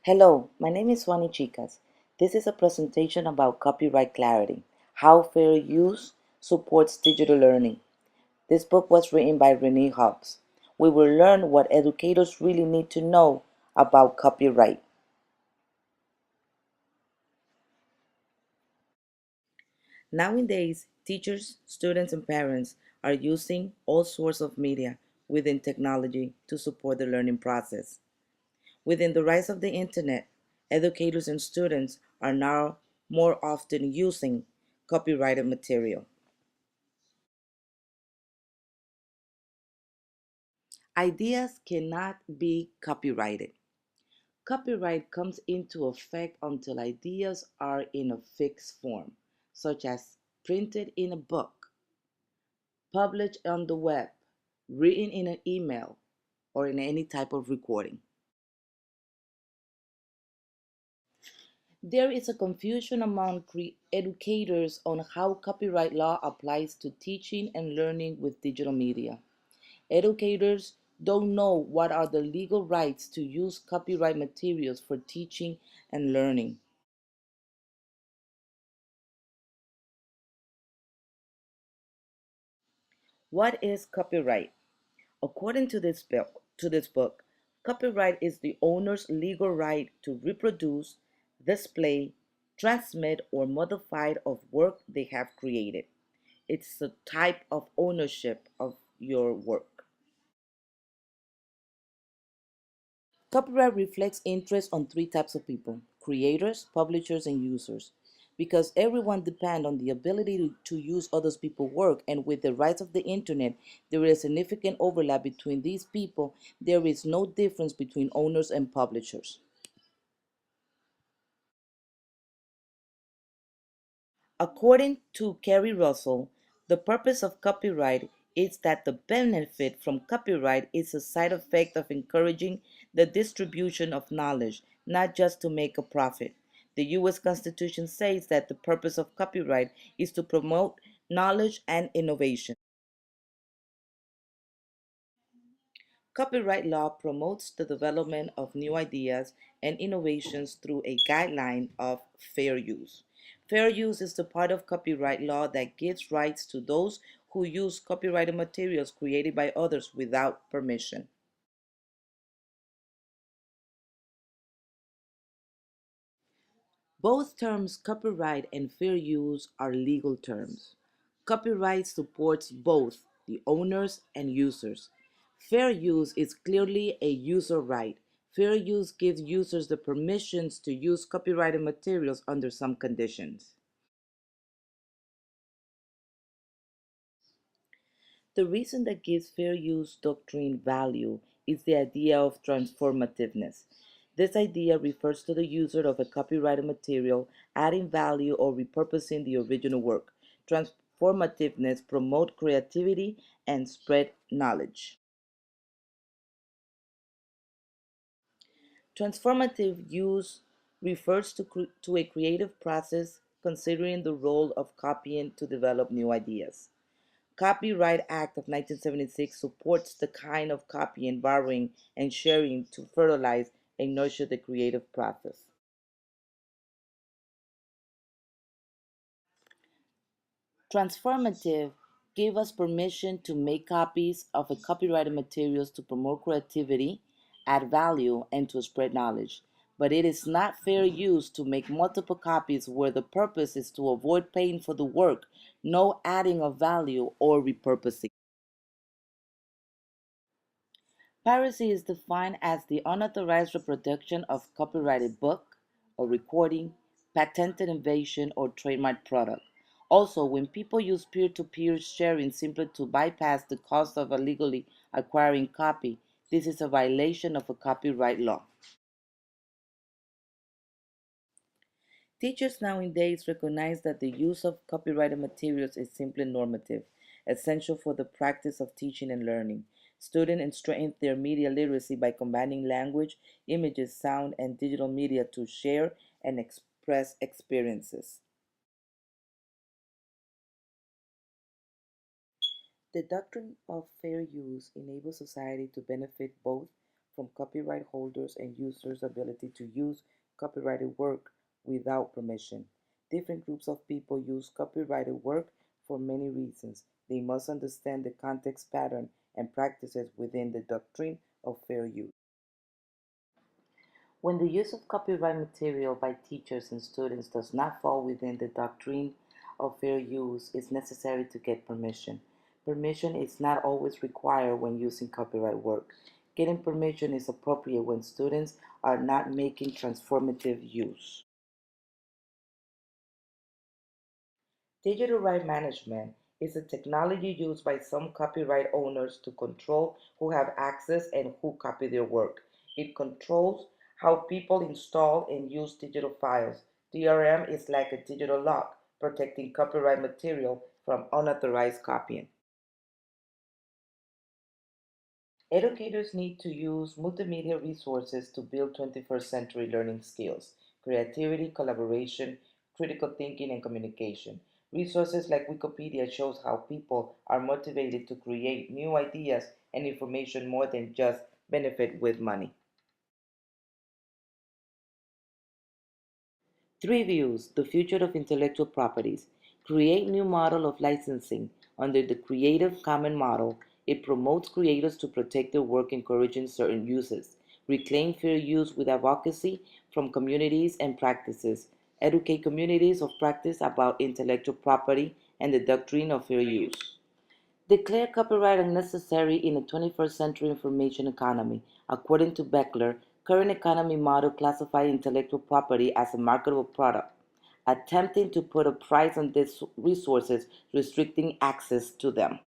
Hello, my name is Juani Chicas. This is a presentation about copyright clarity, how fair use supports digital learning. This book was written by Renee Hobbs. We will learn what educators really need to know about copyright. Nowadays, teachers, students, and parents are using all sorts of media within technology to support the learning process. Within the rise of the internet, educators and students are now more often using copyrighted material. Ideas cannot be copyrighted. Copyright comes into effect until ideas are in a fixed form, such as printed in a book, published on the web, written in an email, or in any type of recording. There is a confusion among educators on how copyright law applies to teaching and learning with digital media. Educators don't know what are the legal rights to use copyright materials for teaching and learning. What is copyright? According to this book, copyright is the owner's legal right to reproduce, display, transmit, or modify of work they have created. It's a type of ownership of your work. Copyright reflects interest on three types of people: creators, publishers, and users. Because everyone depends on the ability to use others people's work, and with the rise of the internet, there is significant overlap between these people. There is no difference between owners and publishers. According to Kerry Russell, the purpose of copyright is that the benefit from copyright is a side effect of encouraging the distribution of knowledge, not just to make a profit. The U.S. Constitution says that the purpose of copyright is to promote knowledge and innovation. Copyright law promotes the development of new ideas and innovations through a guideline of fair use. Fair use is the part of copyright law that gives rights to those who use copyrighted materials created by others without permission. Both terms copyright and fair use are legal terms. Copyright supports both the owners and users. Fair use is clearly a user right. Fair use gives users the permissions to use copyrighted materials under some conditions. The reason that gives fair use doctrine value is the idea of transformativeness. This idea refers to the user of a copyrighted material adding value or repurposing the original work. Transformativeness promotes creativity and spread knowledge. Transformative use refers to a creative process considering the role of copying to develop new ideas. Copyright Act of 1976 supports the kind of copying, borrowing, and sharing to fertilize and nurture the creative process. Transformative give us permission to make copies of a copyrighted materials to promote creativity, add value, and to spread knowledge. But it is not fair use to make multiple copies where the purpose is to avoid paying for the work, no adding of value or repurposing. Piracy is defined as the unauthorized reproduction of copyrighted book or recording, patented invention, or trademark product. Also, when people use peer-to-peer sharing simply to bypass the cost of illegally acquiring copy, this is a violation of a copyright law. Teachers nowadays recognize that the use of copyrighted materials is simply normative, essential for the practice of teaching and learning. Students strengthen their media literacy by combining language, images, sound, and digital media to share and express experiences. The doctrine of fair use enables society to benefit both from copyright holders and users' ability to use copyrighted work without permission. Different groups of people use copyrighted work for many reasons. They must understand the context, pattern, and practices within the doctrine of fair use. When the use of copyright material by teachers and students does not fall within the doctrine of fair use, it's necessary to get permission. Permission is not always required when using copyright work. Getting permission is appropriate when students are not making transformative use. Digital right management is a technology used by some copyright owners to control who have access and who copy their work. It controls how people install and use digital files. DRM is like a digital lock, protecting copyright material from unauthorized copying. Educators need to use multimedia resources to build 21st century learning skills, creativity, collaboration, critical thinking, and communication. Resources like Wikipedia shows how people are motivated to create new ideas and information more than just benefit with money. Three views: the future of intellectual properties. Create new model of licensing. Under the Creative Commons model, it promotes creators to protect their work, encouraging certain uses. Reclaim fair use with advocacy from communities and practices. Educate communities of practice about intellectual property and the doctrine of fair use. Declare copyright unnecessary in a 21st century information economy. According to Beckler, current economy model classifies intellectual property as a marketable product, attempting to put a price on these resources, restricting access to them.